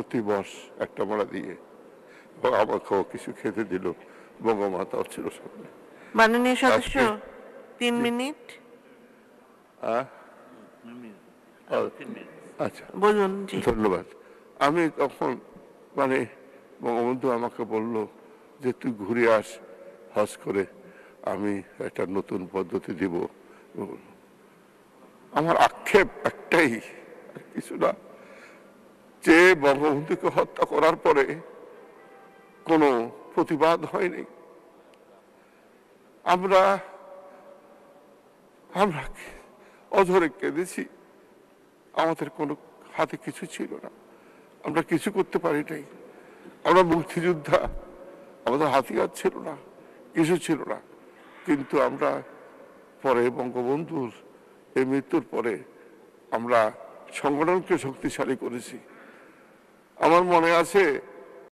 তুই বস একটা মারা দিয়ে, এবং আমাকেও কিছু খেতে দিল। বঙ্গমাতাও ছিল সামনে। মাননীয় সদস্য, আজকে 3 মিনিট আচ্ছা, বলুন। জি, ধন্যবাদ। আমি তখন মানে বঙ্গবন্ধু আমাকে বলল যে তুই ঘুরে আস হজ করে, আমি একটা নতুন পদ্ধতি দিব। আমার আক্ষেপ একটাই, আর কিছু না, যে বঙ্গবন্ধুকে হত্যা করার পরে কোনো প্রতিবাদ হয়নি। আমরা আমরা অঝরে কেঁদেছি। আমাদের কোনো হাতে কিছু ছিল না, আমরা কিছু করতে পারি নাই। আমরা মুক্তিযোদ্ধা, আমাদের হাতিয়ার ছিল না, কিছু ছিল না। কিন্তু আমরা পরে বঙ্গবন্ধুর এই মৃত্যুর পরে আমরা সংগঠনকে শক্তিশালী করেছি। আমার মনে আছে